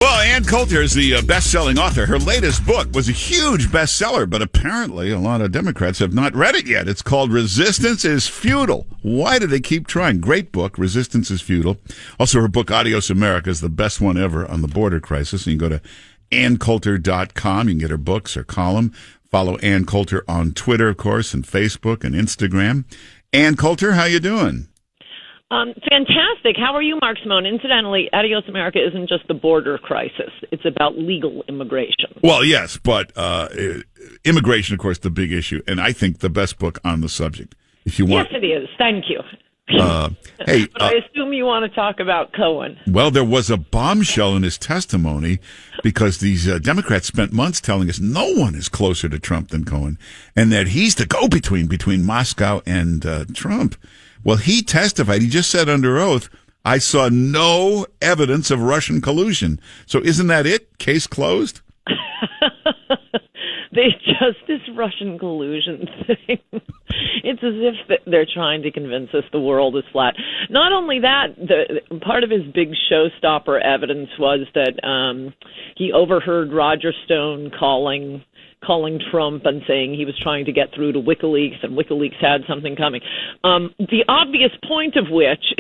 Well, Ann Coulter is the best-selling author. Her latest book was a huge bestseller, but apparently a lot of Democrats have not read it yet. It's called Resistance is Futile. Why do they keep trying? Great book, Resistance is Futile. Also, her book, Adios America, is the best one ever on the border crisis. You can go to AnnCoulter.com. You can get her books, her column. Follow Ann Coulter on Twitter, of course, and Facebook and Instagram. Ann Coulter, how you doing? Fantastic. How are you, Mark Simone? Incidentally, Adios America isn't just the border crisis. It's about legal immigration. Well, yes, but immigration, of course, the big issue, and I think the best book on the subject. If you want, yes, it is. Thank you. Hey, but I assume you want to talk about Cohen. Well, there was a bombshell in his testimony because these Democrats spent months telling us no one is closer to Trump than Cohen, and that he's the go-between between Moscow and Trump. Well, he testified. He just said under oath, I saw no evidence of Russian collusion. So isn't that it? Case closed? This Russian collusion thing. It's as if they're trying to convince us the world is flat. Not only that, part of his big showstopper evidence was that he overheard Roger Stone calling Trump and saying he was trying to get through to WikiLeaks, and WikiLeaks had something coming. The obvious point of which,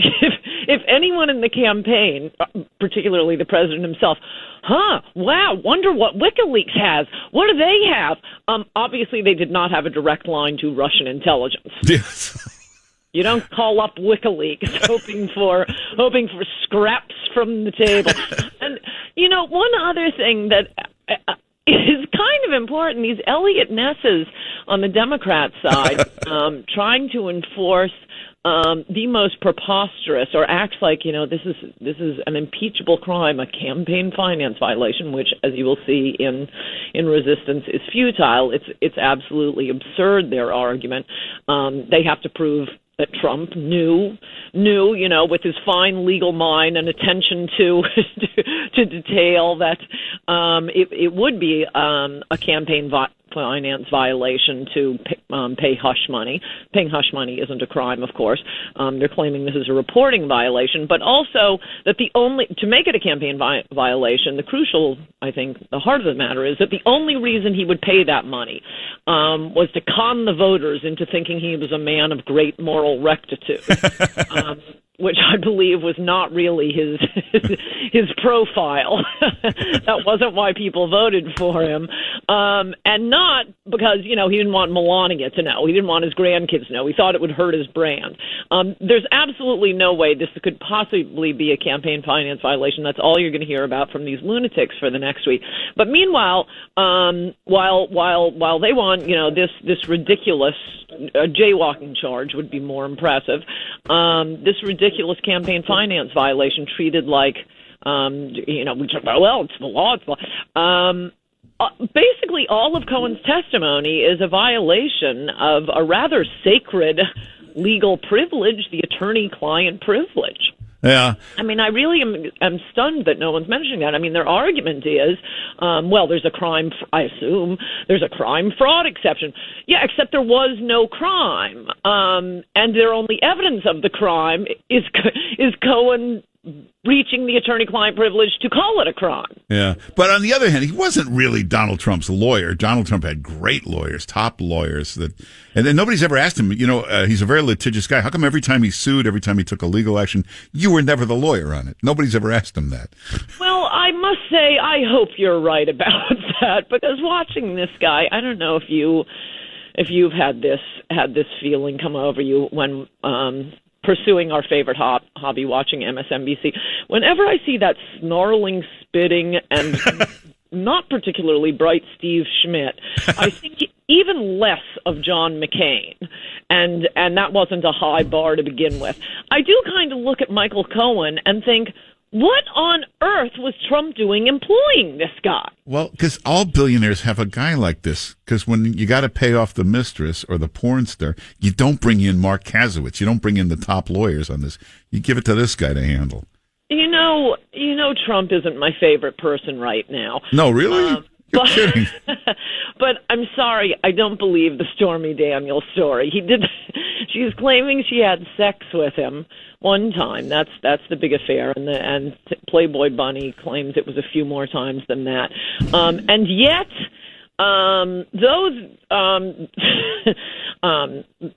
if anyone in the campaign, particularly the president himself, wow, wonder what WikiLeaks has. What do they have? Obviously, they did not have a direct line to Russian intelligence. Yes. You don't call up WikiLeaks hoping for scraps from the table. And, one other thing that is kind of important, these Elliot Nesses on the Democrat side trying to enforce the most preposterous, or acts like, this is an impeachable crime, a campaign finance violation, which, as you will see in Resistance, is futile. It's absolutely absurd, their argument. They have to prove that Trump knew, with his fine legal mind and attention to detail, that it would be a campaign finance violation to pay hush money. Paying hush money isn't a crime, of course. They're claiming this is a reporting violation, but also that to make it a campaign violation, the crucial, I think, the heart of the matter is that the only reason he would pay that money was to con the voters into thinking he was a man of great moral rectitude. Which I believe was not really his profile. That wasn't why people voted for him. And not because, he didn't want Melania to know. He didn't want his grandkids to know. He thought it would hurt his brand. There's absolutely no way this could possibly be a campaign finance violation. That's all you're going to hear about from these lunatics for the next week. But meanwhile, while they want, this ridiculous jaywalking charge would be more impressive, this ridiculous campaign finance violation treated like, it's the law. Basically, all of Cohen's testimony is a violation of a rather sacred legal privilege, the attorney-client privilege. Yeah. I mean, I really am stunned that no one's mentioning that. I mean, their argument is, there's a crime, I assume, there's a crime fraud exception. Yeah, except there was no crime. And their only evidence of the crime is Cohen reaching the attorney-client privilege to call it a crime. Yeah. But on the other hand, he wasn't really Donald Trump's lawyer. Donald Trump had great lawyers, top lawyers. And then nobody's ever asked him, he's a very litigious guy. How come every time he sued, every time he took a legal action, you were never the lawyer on it? Nobody's ever asked him that. Well, I must say, I hope you're right about that, because watching this guy, I don't know if you've had this feeling come over you when pursuing our favorite hobby, watching MSNBC. Whenever I see that snarling, spitting, and not particularly bright Steve Schmidt, I think even less of John McCain. And that wasn't a high bar to begin with. I do kind of look at Michael Cohen and think, what on earth was Trump doing employing this guy? Well, because all billionaires have a guy like this. Because when you got to pay off the mistress or the porn star, you don't bring in Mark Kasowitz. You don't bring in the top lawyers on this. You give it to this guy to handle. Trump isn't my favorite person right now. No, really? You're kidding. But I'm sorry, I don't believe the Stormy Daniels story. She's claiming she had sex with him one time. That's the big affair, and Playboy Bunny claims it was a few more times than that. And yet,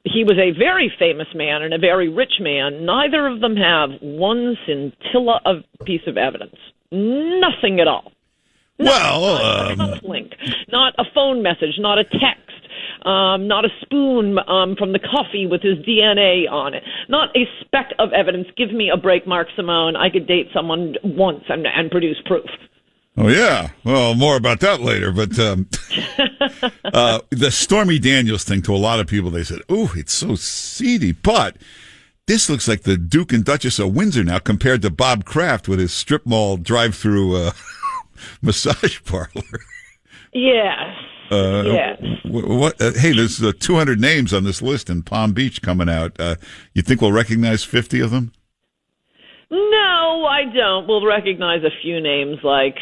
he was a very famous man and a very rich man. Neither of them have one scintilla of piece of evidence. Nothing at all. Well, not a link, not a phone message, not a text, not a spoon from the coffee with his DNA on it, not a speck of evidence. Give me a break, Mark Simone. I could date someone once and produce proof. Oh, yeah. Well, more about that later. But the Stormy Daniels thing, to a lot of people, they said, "Ooh, it's so seedy." But this looks like the Duke and Duchess of Windsor now compared to Bob Kraft with his strip mall drive-through massage parlor. Yes. Yes. Hey, there's 200 names on this list in Palm Beach coming out. You think we'll recognize 50 of them? No, I don't. We'll recognize a few names like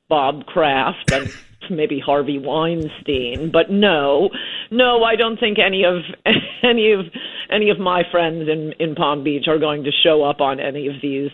Bob Kraft and maybe Harvey Weinstein, but no, I don't think any of my friends in Palm Beach are going to show up on any of these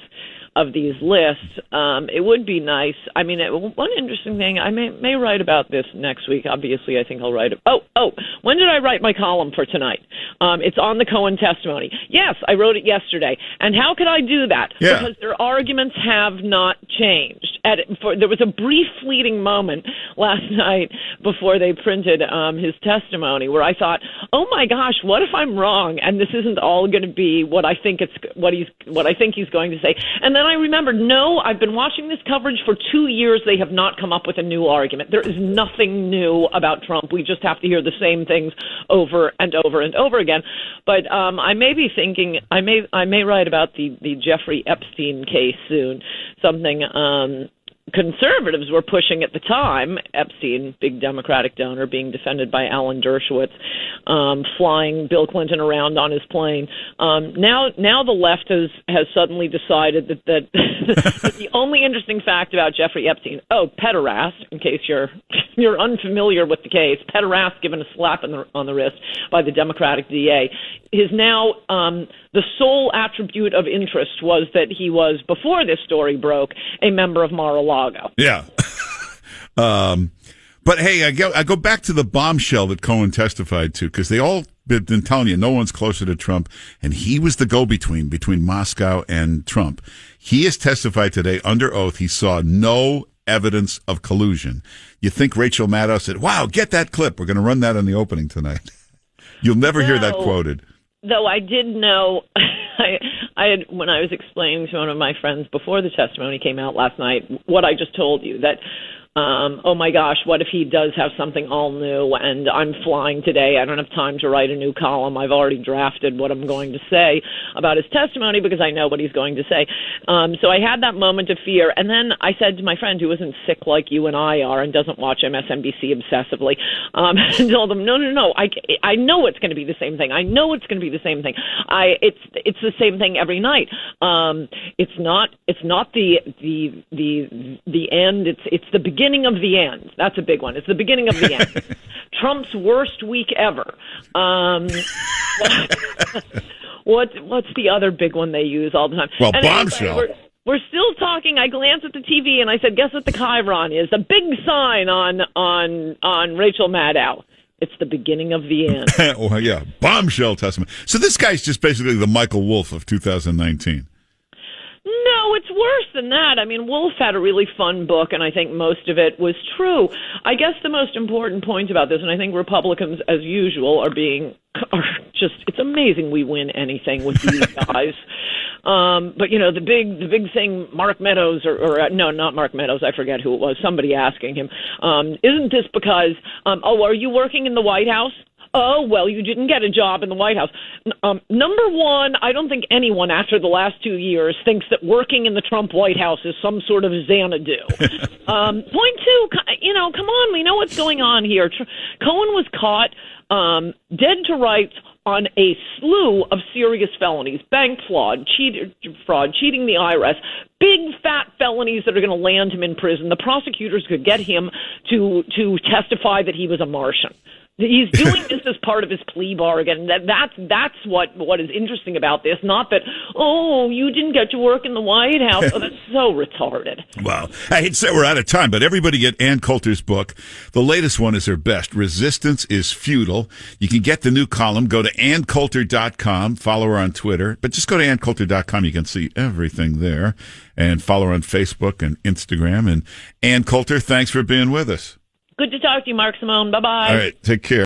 lists. It would be nice. I mean, one interesting thing, I may write about this next week. Obviously, I think I'll write it. Oh, when did I write my column for tonight? It's on the Cohen testimony. Yes, I wrote it yesterday. And how could I do that? Yeah. Because their arguments have not changed. There was a brief fleeting moment last night before they printed his testimony where I thought, oh my gosh, what if I'm wrong and this isn't all going to be what I think he's going to say? And then I remembered, no, I've been watching this coverage for 2 years. They have not come up with a new argument. There is nothing new about Trump. We just have to hear the same things over and over and over again. But I may be thinking, I may write about the Jeffrey Epstein case soon, something conservatives were pushing at the time. Epstein, big Democratic donor, being defended by Alan Dershowitz, flying Bill Clinton around on his plane. Now the left has suddenly decided that the only interesting fact about Jeffrey Epstein, pederast, in case you're unfamiliar with the case, pederast given a slap on the wrist by the Democratic DA, is now the sole attribute of interest was that he was, before this story broke, a member of Mar-a-Lago. Yeah. But hey, I go back to the bombshell that Cohen testified to, because they all been telling you no one's closer to Trump, and he was the go-between between Moscow and Trump. He has testified today under oath he saw no evidence of collusion. You think Rachel Maddow said, wow, get that clip. We're going to run that in the opening tonight. You'll never hear that quoted. Though I did know, I had, when I was explaining to one of my friends before the testimony came out last night, what I just told you, that oh my gosh, what if he does have something all new and I'm flying today, I don't have time to write a new column, I've already drafted what I'm going to say about his testimony because I know what he's going to say. So I had that moment of fear, and then I said to my friend who isn't sick like you and I are and doesn't watch MSNBC obsessively, and told him, no, I know it's going to be the same thing. I know it's going to be the same thing. It's the same thing every night. It's not the end. It's the beginning of the end. That's a big one. It's the beginning of the end. Trump's worst week ever. What's the other big one they use all the time? Well, bombshell. We're still talking. I glanced at the TV and I said, guess what the chyron is? A big sign on Rachel Maddow. It's the beginning of the end. Well, yeah, bombshell testimony. So this guy's just basically the Michael Wolff of 2019. No, it's worse than that. I mean, Wolf had a really fun book, and I think most of it was true. I guess the most important point about this, and I think Republicans, as usual, are just, it's amazing we win anything with these guys. But, you know, the big thing, Mark Meadows, or no, not Mark Meadows, I forget who it was, somebody asking him, isn't this because, are you working in the White House? Oh, well, you didn't get a job in the White House. Number one, I don't think anyone after the last 2 years thinks that working in the Trump White House is some sort of Xanadu. Point two, come on, we know what's going on here. Cohen was caught dead to rights on a slew of serious felonies: bank fraud, cheating the IRS, big fat felonies that are going to land him in prison. The prosecutors could get him to testify that he was a Martian. He's doing this as part of his plea bargain. That's what is interesting about this. Not that, oh, you didn't get to work in the White House. Oh, that's so retarded. Wow. I hate to say we're out of time, but everybody get Ann Coulter's book. The latest one is her best. Resistance is Futile. You can get the new column. Go to AnnCoulter.com. Follow her on Twitter. But just go to AnnCoulter.com. You can see everything there. And follow her on Facebook and Instagram. And Ann Coulter, thanks for being with us. Good to talk to you, Mark Simone. Bye-bye. All right. Take care.